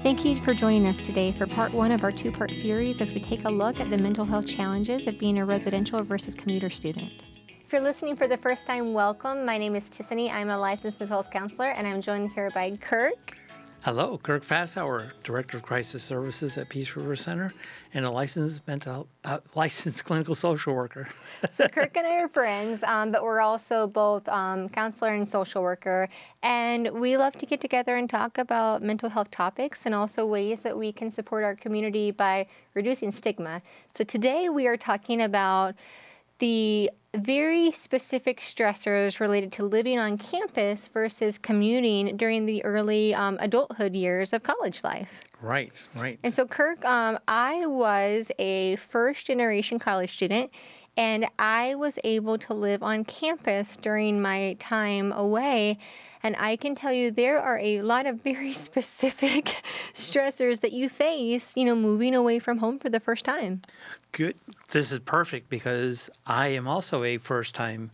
Thank you for joining us today for part one of our two-part series as we take a look at the mental health challenges of being a residential versus commuter student. If you're listening for the first time, welcome. My name is Tiffani. I'm a licensed mental health counselor, and I'm joined here by Kirk. Hello, Kirk Fasshauer, Director of Crisis Services at Peace River Center, and a licensed clinical social worker. So Kirk and I are friends, but we're also both counselor and social worker, and we love to get together and talk about mental health topics and also ways that we can support our community by reducing stigma. So today we are talking about the very specific stressors related to living on campus versus commuting during the early adulthood years of college life. Right. And so, Kirk, I was a first-generation college student, and I was able to live on campus during my time away. And I can tell you there are a lot of very specific stressors that you face, moving away from home for the first time. Good. This is perfect because I am also a first-time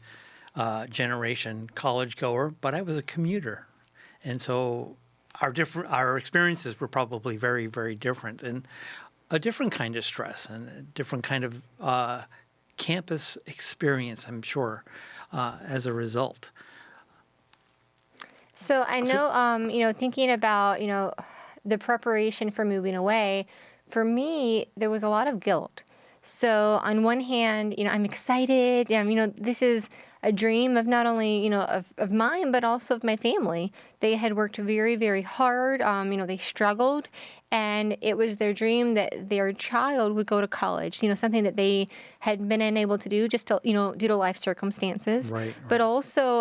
generation college goer, but I was a commuter. And so our experiences were probably very, very different, and a different kind of stress and a different kind of campus experience, I'm sure, as a result. So I know, thinking about, the preparation for moving away, for me, there was a lot of guilt. So on one hand, I'm excited. This is a dream of not only, of mine, but also of my family. They had worked very, very hard. They struggled, and it was their dream that their child would go to college, something that they had been unable to do just to, due to life circumstances. Right. But also,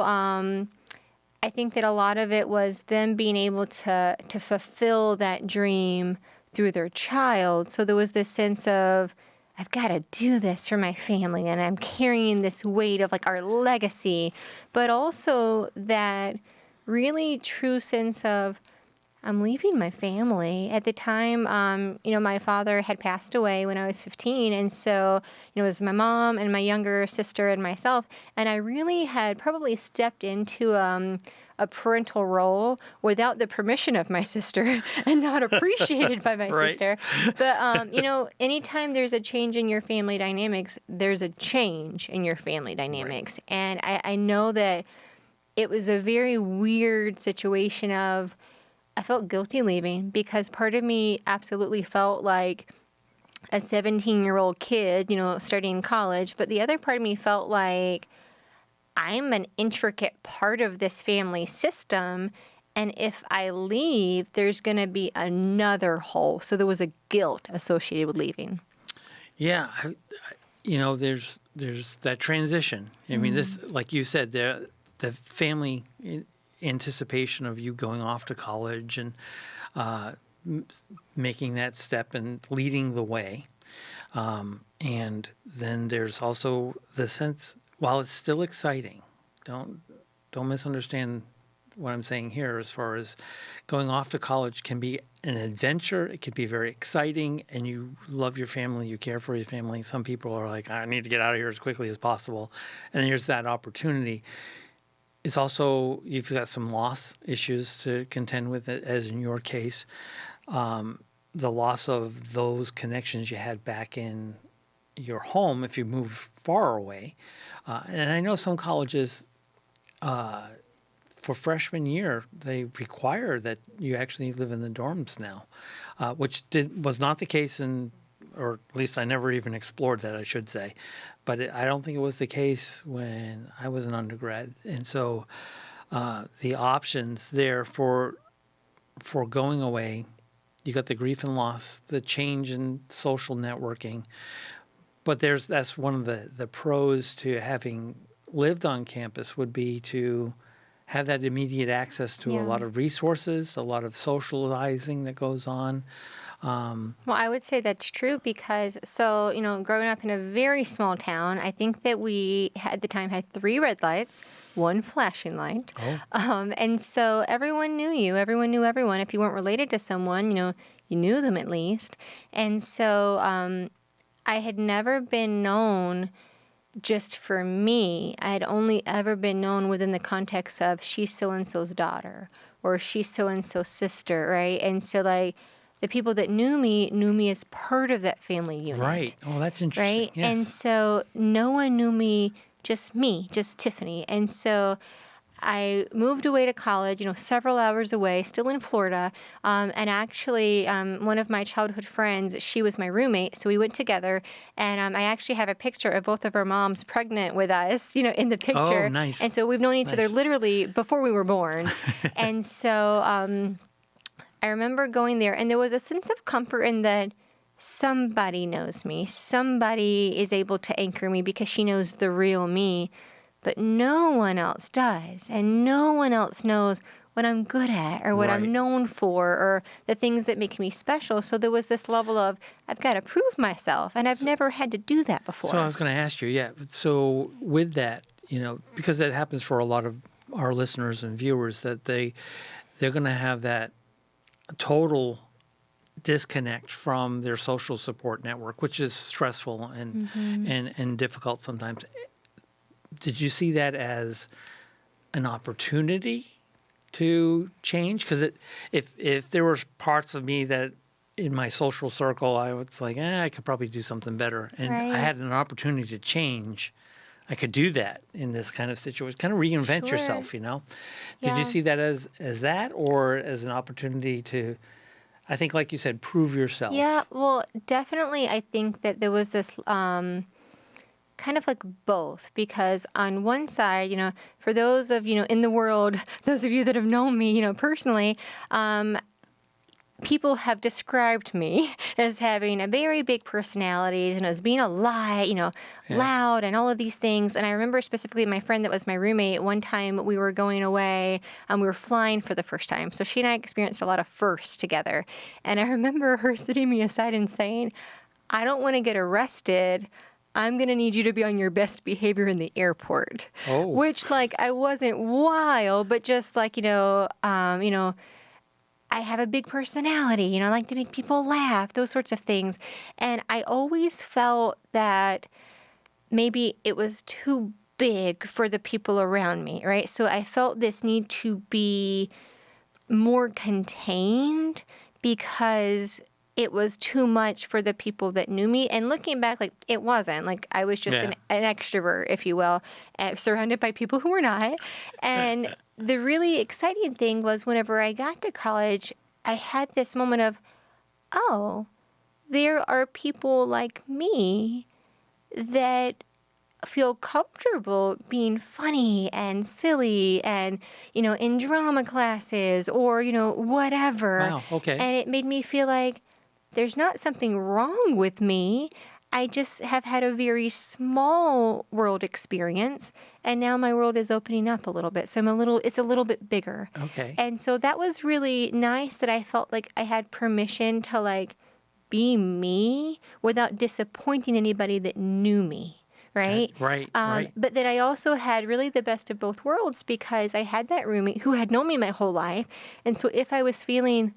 I think that a lot of it was them being able to fulfill that dream through their child. So there was this sense of, I've got to do this for my family, and I'm carrying this weight of our legacy, but also that really true sense of, I'm leaving my family. At the time, my father had passed away when I was 15, and so, it was my mom and my younger sister and myself, and I really had probably stepped into a parental role without the permission of my sister and not appreciated by my Right. sister. But, anytime there's a change in your family dynamics, there's a change in your family dynamics. Right. And I know that it was a very weird situation of, I felt guilty leaving because part of me absolutely felt like a 17-year-old kid, starting college. But the other part of me felt like I'm an intricate part of this family system. And if I leave, there's going to be another hole. So there was a guilt associated with leaving. Yeah. There's that transition. I mean, this, like you said, the family anticipation of you going off to college and making that step and leading the way. And then there's also the sense, while it's still exciting, don't misunderstand what I'm saying here as far as going off to college can be an adventure. It can be very exciting, and you love your family, you care for your family. Some people are like, I need to get out of here as quickly as possible. And then there's that opportunity. It's also, you've got some loss issues to contend with, as in your case. The loss of those connections you had back in your home if you move far away. And I know some colleges, for freshman year, they require that you actually live in the dorms now, which was not the case or at least I never even explored that, I should say. But I don't think it was the case when I was an undergrad. And so the options there for going away, you got the grief and loss, the change in social networking. But that's one of the pros to having lived on campus would be to have that immediate access to a lot of resources, a lot of socializing that goes on. Well, I would say that's true because, growing up in a very small town, I think that we at the time had 3 red lights, 1 flashing light. Oh. And so everyone knew you. Everyone knew everyone. If you weren't related to someone, you knew them at least. And so I had never been known just for me. I had only ever been known within the context of she's so-and-so's daughter or she's so-and-so's sister, right? And so, the people that knew me as part of that family unit. Right. Oh, that's interesting. Right? Yes. And so no one knew me, just Tiffani. And so I moved away to college, several hours away, still in Florida. And actually, one of my childhood friends, she was my roommate, so we went together. And I actually have a picture of both of our moms pregnant with us, in the picture. Oh, nice. And so we've known each other Nice. literally before we were born. And so I remember going there, and there was a sense of comfort in that somebody knows me. Somebody is able to anchor me because she knows the real me. But no one else does, and no one else knows what I'm good at or what Right. I'm known for or the things that make me special. So there was this level of, I've got to prove myself, and I've never had to do that before. So I was going to ask you, yeah. So with that, because that happens for a lot of our listeners and viewers, that they're going to have that total disconnect from their social support network, which is stressful and difficult sometimes. Did you see that as an opportunity to change? Because if there were parts of me that in my social circle, I was like, I could probably do something better. And Right. I had an opportunity to change. I could do that in this kind of situation, kind of reinvent Sure. yourself, Did Yeah. you see that as that or as an opportunity to, I think, like you said, prove yourself? Yeah, well, definitely I think that there was this kind of like both, because on one side, for those of, in the world, those of you that have known me, personally, people have described me as having a very big personality and as being a lie, loud and all of these things. And I remember specifically my friend that was my roommate, one time we were going away and we were flying for the first time. So she and I experienced a lot of firsts together. And I remember her sitting me aside and saying, I don't want to get arrested. I'm going to need you to be on your best behavior in the airport. Oh. Which, I wasn't wild, but just I have a big personality, I like to make people laugh, those sorts of things. And I always felt that maybe it was too big for the people around me, right? So I felt this need to be more contained because it was too much for the people that knew me. And looking back, it wasn't. I was just Yeah. an extrovert, if you will, surrounded by people who were not. And the really exciting thing was whenever I got to college, I had this moment of, oh, there are people like me that feel comfortable being funny and silly and, in drama classes or, whatever. Wow, okay. And it made me feel like there's not something wrong with me. I just have had a very small world experience, and now my world is opening up a little bit. So it's a little bit bigger. Okay. And so that was really nice that I felt like I had permission to be me without disappointing anybody that knew me. Right? Right. But then I also had really the best of both worlds because I had that roommate who had known me my whole life. And so if I was feeling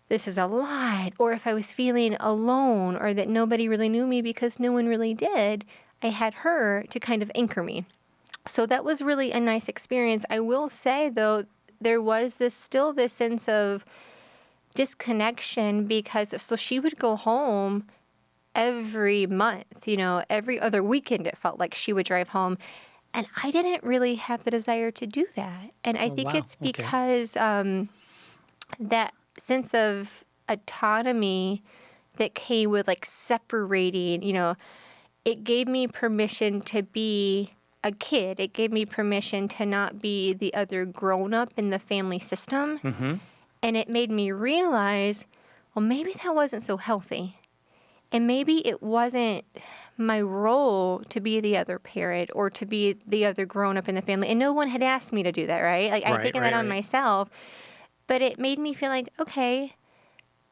this is a lot, or if I was feeling alone or that nobody really knew me because no one really did, I had her to kind of anchor me. So that was really a nice experience. I will say, though, there was still this sense of disconnection because so she would go home every month, every other weekend it felt like she would drive home. And I didn't really have the desire to do that. And I think wow. it's Okay. because that sense of autonomy that came with separating, it gave me permission to be a kid. It gave me permission to not be the other grown-up in the family system. Mm-hmm. And it made me realize, well, maybe that wasn't so healthy. And maybe it wasn't my role to be the other parent or to be the other grown-up in the family. And no one had asked me to do that, right? I'd taken that on myself. But it made me feel like, okay,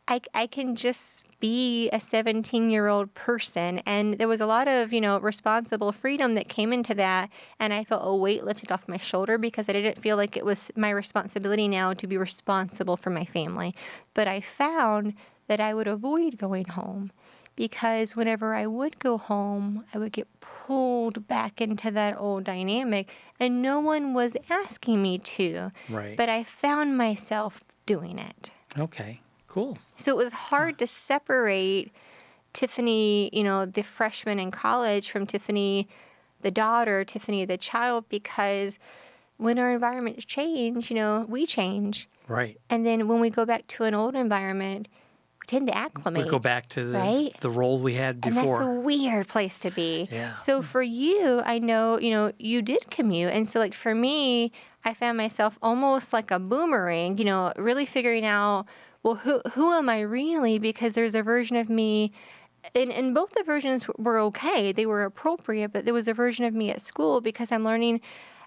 I can just be a 17-year-old person. And there was a lot of, responsible freedom that came into that. And I felt a weight lifted off my shoulder because I didn't feel like it was my responsibility now to be responsible for my family. But I found that I would avoid going home because whenever I would go home, I would get pulled back into that old dynamic and no one was asking me to. Right. But I found myself doing it. Okay. Cool. So it was hard to separate Tiffani, the freshman in college, from Tiffani, the daughter, Tiffani, the child, because when our environments change, we change. Right. And then when we go back to an old environment, we tend to acclimate. We go back to right? the role we had before. And that's a weird place to be. Yeah. So for you, I know, you did commute. And so like for me, I found myself almost like a boomerang, really figuring out, well, who am I really? Because there's a version of me, and both the versions were okay. They were appropriate, but there was a version of me at school because I'm learning,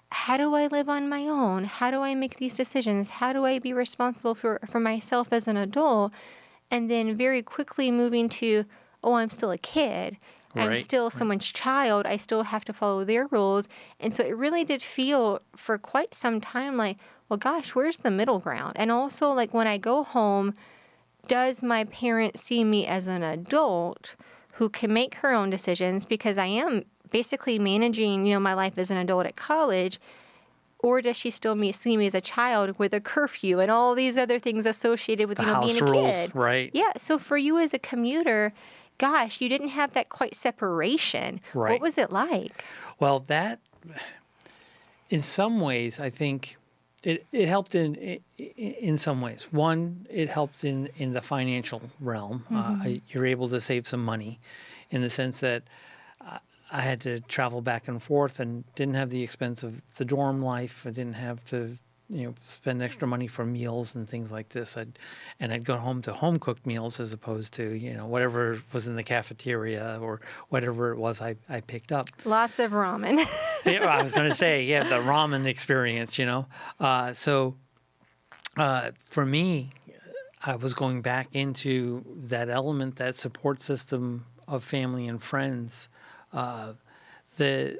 how do I live on my own? How do I make these decisions? How do I be responsible for myself as an adult? And then very quickly moving to, oh, I'm still a kid. I'm Right, still someone's child. I still have to follow their rules. And so it really did feel for quite some time like, well, gosh, where's the middle ground? And also, like, when I go home, does my parent see me as an adult who can make her own decisions? Because I am basically managing, my life as an adult at college. Or does she still see me as a child with a curfew and all these other things associated with, the being house a rules, kid? right? Yeah. So for you as a commuter, gosh, you didn't have that quite separation. Right. What was it like? Well, that, in some ways, I think it helped in some ways. One, it helped in the financial realm. You're able to save some money in the sense that I had to travel back and forth and didn't have the expense of the dorm life. I didn't have to, spend extra money for meals and things like this. I'd go home to home cooked meals as opposed to, whatever was in the cafeteria or whatever it was I picked up. Lots of ramen. Yeah, I was going to say, the ramen experience, So for me, I was going back into that element, that support system of family and friends. The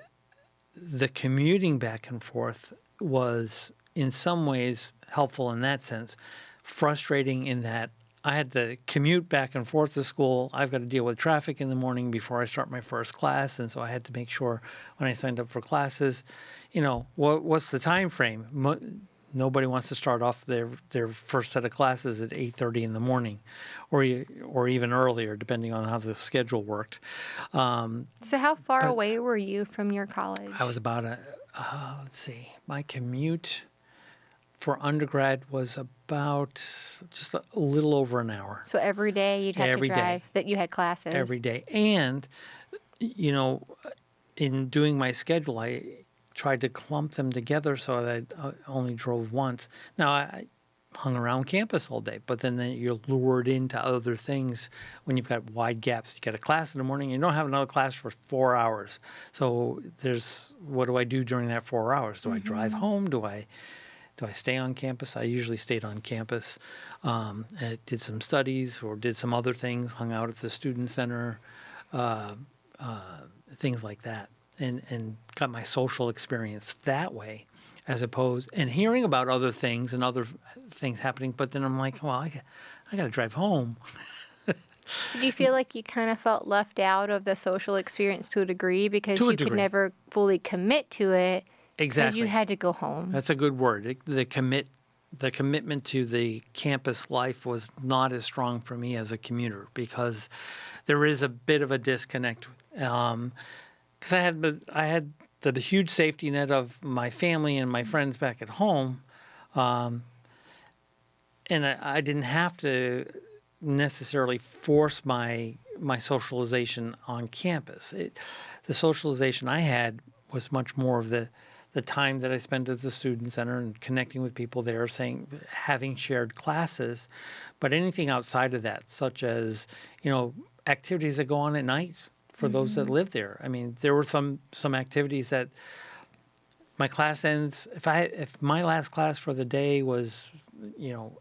commuting back and forth was in some ways helpful in that sense, frustrating in that I had to commute back and forth to school. I've got to deal with traffic in the morning before I start my first class, and so I had to make sure when I signed up for classes, what's the time frame? Nobody wants to start off their first set of classes at 8:30 in the morning, or even earlier, depending on how the schedule worked. So how far away were you from your college? I was about my commute for undergrad was about just a little over an hour. So every day you'd have Every to day. drive, that you had classes? Every day. And, in doing my schedule, I tried to clump them together so that I only drove once. Now, I hung around campus all day, but then you're lured into other things when you've got wide gaps. You get a class in the morning, you don't have another class for 4 hours. So what do I do during that 4 hours? Do I drive home? Do I stay on campus? I usually stayed on campus. I did some studies or did some other things, hung out at the student center, things like that, and got my social experience that way, as opposed, and hearing about other things and other things happening. But then I'm like, well, I got to drive home. So do you feel like you kind of felt left out of the social experience to a degree because you could never fully commit to it? Exactly. Because you had to go home. That's a good word. The commitment to the campus life was not as strong for me as a commuter because there is a bit of a disconnect. Because I had the huge safety net of my family and my friends back at home, and I didn't have to necessarily force my socialization on campus. The socialization I had was much more of the time that I spent at the student center and connecting with people there, having shared classes, but anything outside of that, such as activities that go on at night for those that live there. I mean, there were some activities that my class ends. If my last class for the day was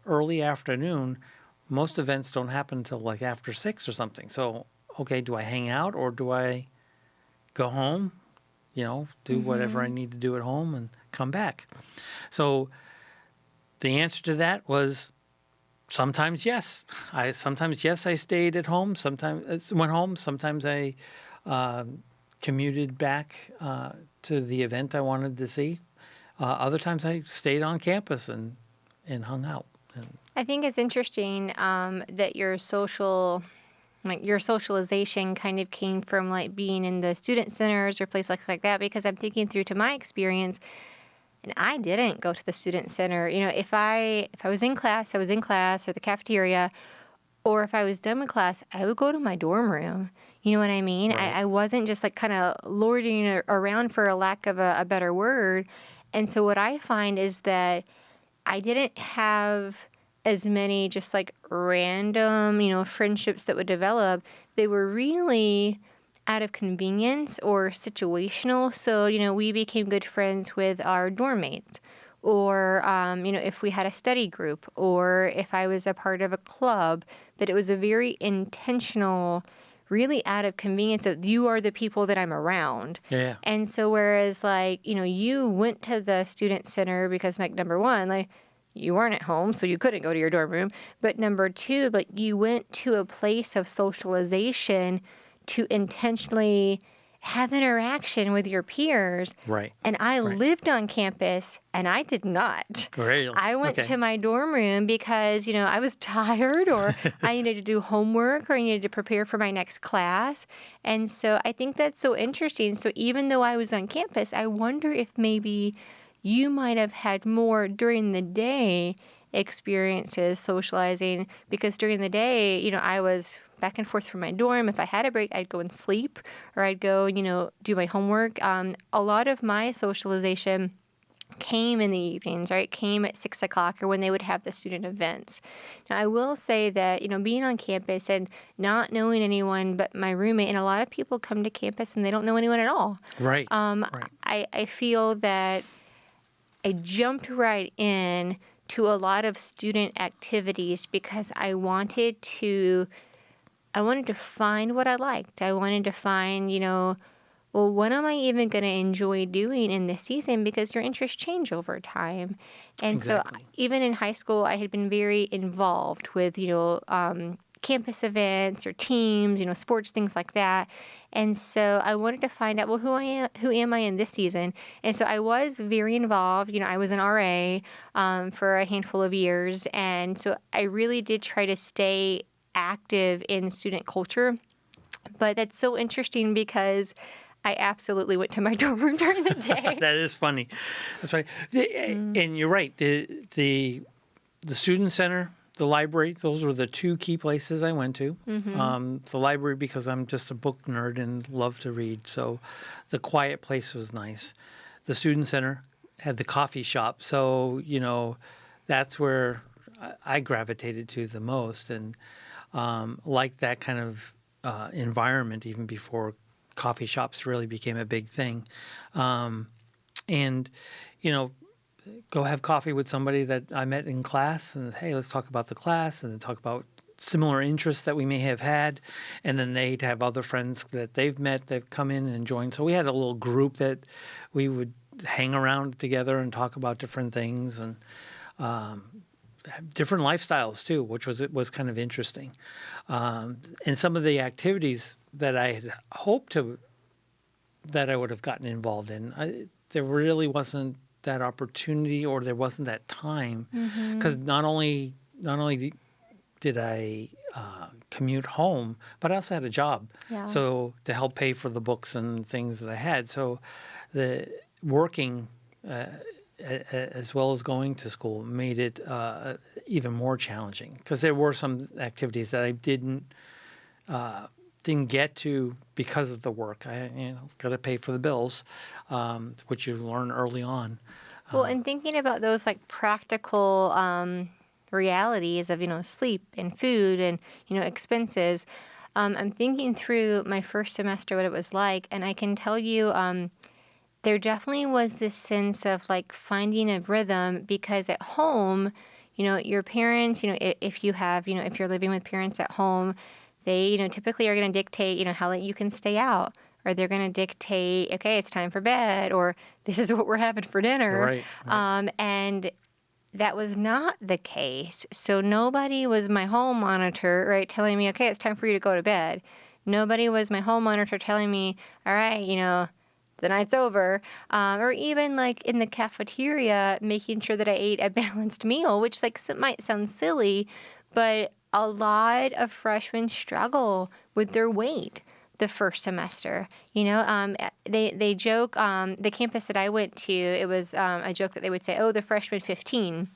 early afternoon, most events don't happen until like after 6 or something. So okay, do I hang out or do I go home? Do whatever I need to do at home and come back. So the answer to that was sometimes yes. I stayed at home. Sometimes went home. Sometimes I commuted back to the event I wanted to see. Other times I stayed on campus and hung out. I think it's interesting that your socialization kind of came from like being in the student centers or places like that, because I'm thinking through to my experience, and I didn't go to the student center. If I was in class, I was in class or the cafeteria, or if I was done with class, I would go to my dorm room. You know what I mean? Right. I wasn't just like kind of lording around, for a lack of a better word. And so what I find is that I didn't have as many just like random, friendships that would develop. They were really out of convenience or situational. So, we became good friends with our dorm mates. Or, if we had a study group, or if I was a part of a club, but it was a very intentional, really out of convenience of you are the people that I'm around. Yeah. And so whereas like, you went to the student center because like number one, like you weren't at home, so you couldn't go to your dorm room. But number two, like you went to a place of socialization to intentionally have interaction with your peers. Right. And I Right. lived on campus, and I did not. Really? I went Okay. to my dorm room because, I was tired, or I needed to do homework, or I needed to prepare for my next class. And so I think that's so interesting. So even though I was on campus, I wonder if maybe you might have had more during the day experiences socializing, because during the day, I was back and forth from my dorm. If I had a break, I'd go and sleep, or I'd go, do my homework. A lot of my socialization came in the evenings, right? Came at 6 o'clock, or when they would have the student events. Now, I will say that, being on campus and not knowing anyone but my roommate, and a lot of people come to campus and they don't know anyone at all. Right. Right. I feel that I jumped right in to a lot of student activities because I wanted to find what I liked. I wanted to find, well, what am I even going to enjoy doing in this season? Because your interests change over time. And Exactly. so even in high school, I had been very involved with, campus events or teams, sports, things like that. And so I wanted to find out, well, who am I in this season? And so I was very involved. I was an RA for a handful of years. And so I really did try to stay active in student culture. But that's so interesting because I absolutely went to my dorm room during the day. That is funny. That's right. And you're right. The student center, the library, those were the two key places I went to. The library because I'm just a book nerd and love to read. So the quiet place was nice. The student center had the coffee shop. So, that's where I gravitated to the most, and like that kind of environment even before coffee shops really became a big thing. And, go have coffee with somebody that I met in class and, hey, let's talk about the class and talk about similar interests that we may have had. And then they'd have other friends that they've met, they've come in and joined. So we had a little group that we would hang around together and talk about different things and different lifestyles too, which was kind of interesting. And some of the activities that I had hoped that I would have gotten involved in, there really wasn't that opportunity, or there wasn't that time, because not only did I commute home, but I also had a job, so to help pay for the books and things that I had. So the working as well as going to school made it even more challenging, because there were some activities that I didn't get to because of the work. I got to pay for the bills, which you learn early on. Well, and thinking about those like practical realities of, sleep and food and, expenses, I'm thinking through my first semester what it was like, and I can tell you there definitely was this sense of like finding a rhythm, because at home, your parents, if you have, if you're living with parents at home, they, typically are going to dictate, how late you can stay out, or they're going to dictate, okay, it's time for bed, or this is what we're having for dinner. Right. And that was not the case. So nobody was my home monitor, right, telling me, okay, it's time for you to go to bed. Nobody was my home monitor telling me, all right, the night's over. Or even like in the cafeteria, making sure that I ate a balanced meal, which like might sound silly, but a lot of freshmen struggle with their weight the first semester. They joke, the campus that I went to, it was a joke that they would say, oh, the freshman 15,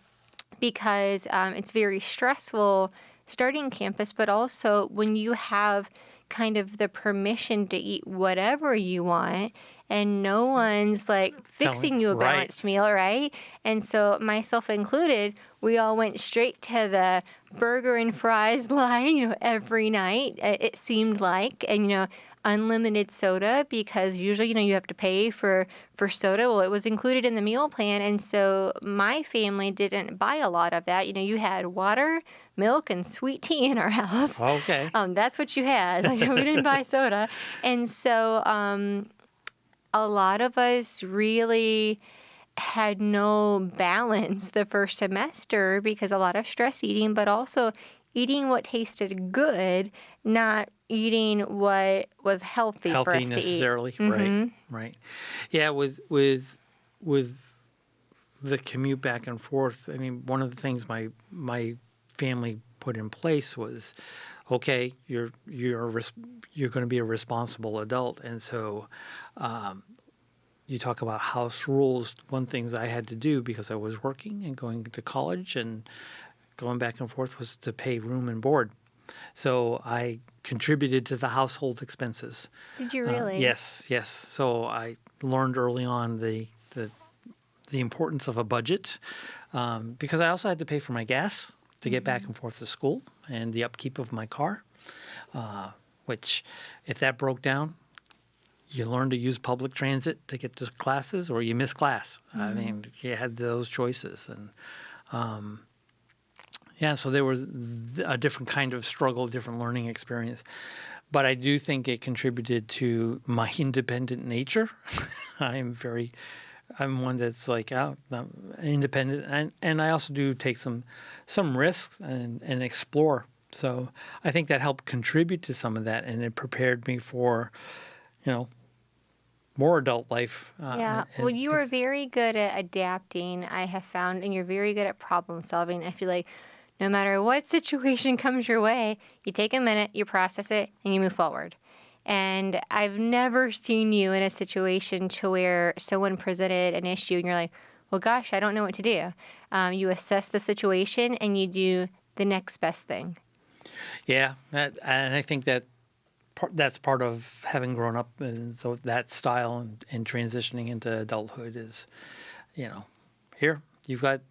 because it's very stressful starting campus, but also when you have kind of the permission to eat whatever you want and no one's like fixing you a balanced meal, right? And so myself included, we all went straight to the burger and fries line, every night, it seemed like, and, unlimited soda, because usually, you have to pay for soda. Well, it was included in the meal plan. And so my family didn't buy a lot of that. You had water, milk, and sweet tea in our house. Okay. That's what you had. Like, we didn't buy soda. And so a lot of us really had no balance the first semester because a lot of stress eating, but also eating what tasted good, not eating what was healthy for us to eat. Necessarily, right. Yeah, with the commute back and forth, I mean, one of the things my family put in place was, okay, you're going to be a responsible adult, and so you talk about house rules. One things I had to do because I was working and going to college and going back and forth was to pay room and board. So I contributed to the household expenses. Did you really? Yes. So I learned early on the importance of a budget because I also had to pay for my gas to get back and forth to school and the upkeep of my car, which if that broke down, you learn to use public transit to get to classes or you miss class. I mean, you had those choices. And so there was a different kind of struggle, different learning experience. But I do think it contributed to my independent nature. I'm one that's like independent. And I also do take some risks and explore. So I think that helped contribute to some of that. And it prepared me for, more adult life. Well, you are very good at adapting, I have found, and you're very good at problem solving. I feel like no matter what situation comes your way, you take a minute, you process it, and you move forward. And I've never seen you in a situation to where someone presented an issue and you're like, well, gosh, I don't know what to do. You assess the situation and you do the next best thing. Yeah, and I think that's part of having grown up in that style and transitioning into adulthood is, here you've got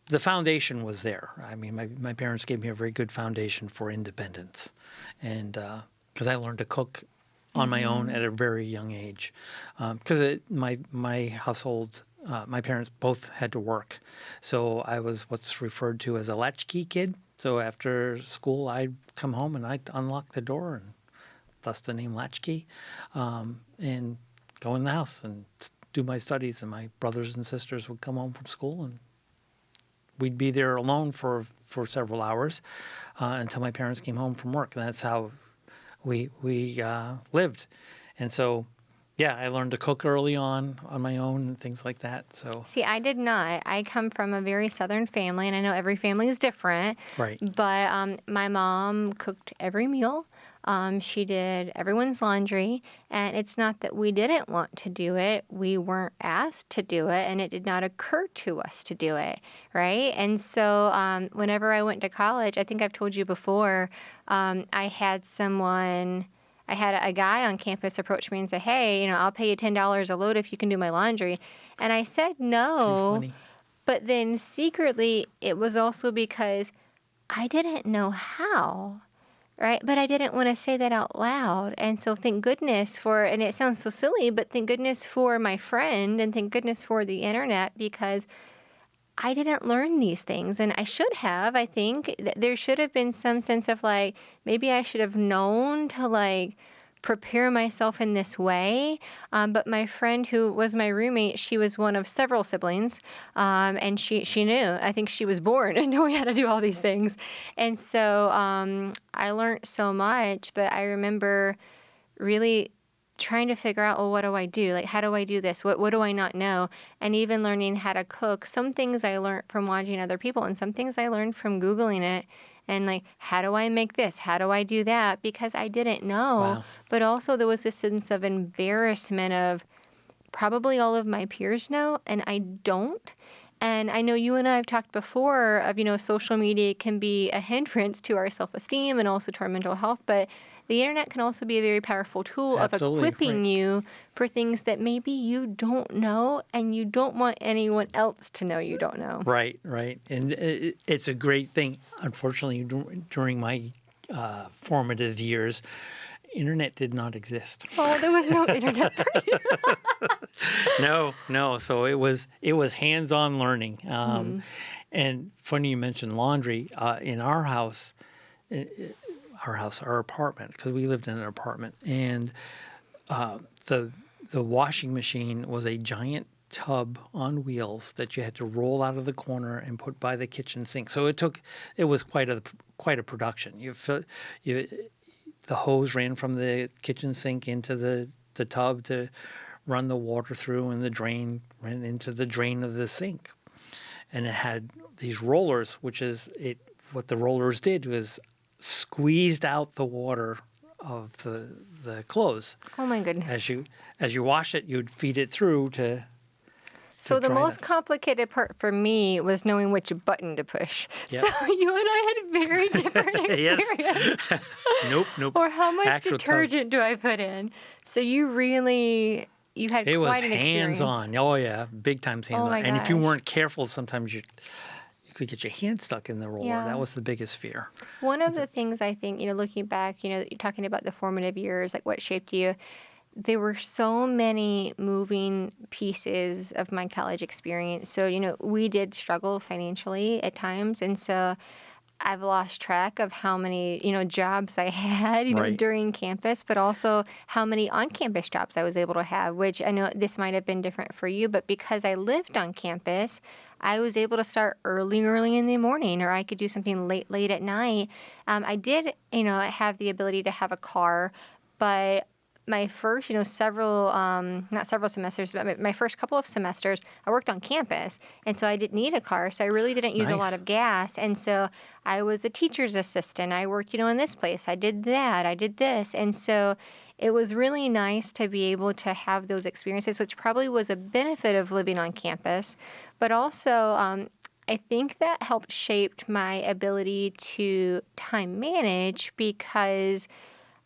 the foundation was there. I mean, my parents gave me a very good foundation for independence, and because I learned to cook on my own at a very young age, because my household. My parents both had to work, so I was what's referred to as a latchkey kid. So after school, I'd come home and I'd unlock the door, and thus the name latchkey, and go in the house and do my studies. And my brothers and sisters would come home from school, and we'd be there alone for several hours until my parents came home from work. And that's how we lived. And so, yeah, I learned to cook early on my own and things like that. So see, I did not. I come from a very Southern family, and I know every family is different. Right. But my mom cooked every meal. She did everyone's laundry, and it's not that we didn't want to do it. We weren't asked to do it, and it did not occur to us to do it, right? And so whenever I went to college, I think I've told you before, I had a guy on campus approach me and say, hey, I'll pay you $10 a load if you can do my laundry. And I said no, Tiffani. But then secretly it was also because I didn't know how. Right? But I didn't want to say that out loud. And so thank goodness and it sounds so silly, but thank goodness for my friend and thank goodness for the internet, because I didn't learn these things. And I should have, I think. There should have been some sense of like, maybe I should have known to like prepare myself in this way. But my friend who was my roommate, she was one of several siblings, and she knew. I think she was born knowing how to do all these things. And so I learned so much, but I remember really trying to figure out, well, what do I do? Like, how do I do this? What do I not know? And even learning how to cook. Some things I learned from watching other people, and some things I learned from Googling it. And like, how do I make this? How do I do that? Because I didn't know. Wow. But also there was this sense of embarrassment of probably all of my peers know, and I don't. And I know you and I have talked before of, social media can be a hindrance to our self-esteem and also to our mental health, but the internet can also be a very powerful tool Absolutely, of equipping right. you for things that maybe you don't know and you don't want anyone else to know you don't know. Right. And it's a great thing. Unfortunately, during my formative years, internet did not exist. Oh, there was no internet for you. No. So it was hands-on learning. And funny you mentioned laundry. In our house, our apartment, because we lived in an apartment, and the washing machine was a giant tub on wheels that you had to roll out of the corner and put by the kitchen sink. So it was quite a production. The hose ran from the kitchen sink into the tub to run the water through, and the drain ran into the drain of the sink. And it had these rollers, what the rollers did was squeezed out the water of the clothes. Oh my goodness. As you wash it, you'd feed it through to So the try most to- complicated part for me was knowing which button to push. Yep. So you and I had very different Yes. experience. Nope. Or how much Actual tub. detergent do I put in? So you had It was quite an experience. hands-on. Oh yeah, big time hands-on. my And if you gosh. weren't careful, sometimes you could get your hand stuck in the roller. Yeah. That was the biggest fear. One of the things I think, looking back, you're talking about the formative years, like what shaped you. There were so many moving pieces of my college experience. So, we did struggle financially at times. And so I've lost track of how many, jobs I had, Right. during campus, but also how many on-campus jobs I was able to have, which I know this might have been different for you, but because I lived on campus, I was able to start early in the morning, or I could do something late at night. I did, have the ability to have a car, but my first, not several semesters, but my first couple of semesters, I worked on campus. And so I didn't need a car. So I really didn't use a lot Nice. of gas. And so I was a teacher's assistant. I worked, in this place. I did that. I did this. And so it was really nice to be able to have those experiences, which probably was a benefit of living on campus. But also, I think that helped shape my ability to time manage because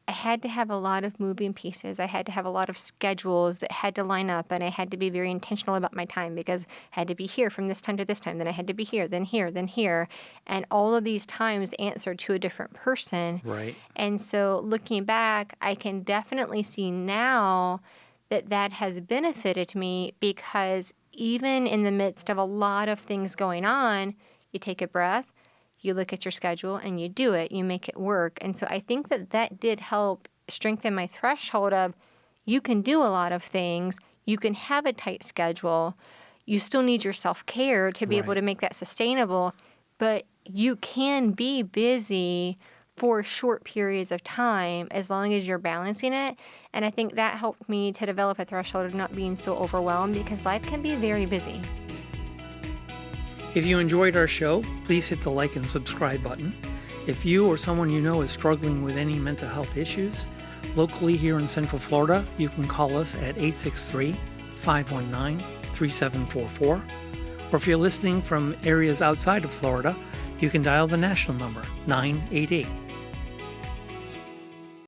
I had to have a lot of moving pieces. I had to have a lot of schedules that had to line up, and I had to be very intentional about my time because I had to be here from this time to this time. Then I had to be here, then here, then here. And all of these times answered to a different person. Right. And so looking back, I can definitely see now that has benefited me because even in the midst of a lot of things going on, you take a breath, you look at your schedule, and you do it. You make it work. And so I think that did help strengthen my threshold of you can do a lot of things. You can have a tight schedule. You still need your self-care to be able Right. to make that sustainable. But you can be busy for short periods of time as long as you're balancing it. And I think that helped me to develop a threshold of not being so overwhelmed because life can be very busy. If you enjoyed our show, please hit the like and subscribe button. If you or someone you know is struggling with any mental health issues, locally here in Central Florida, you can call us at 863-519-3744. Or if you're listening from areas outside of Florida, you can dial the national number, 988.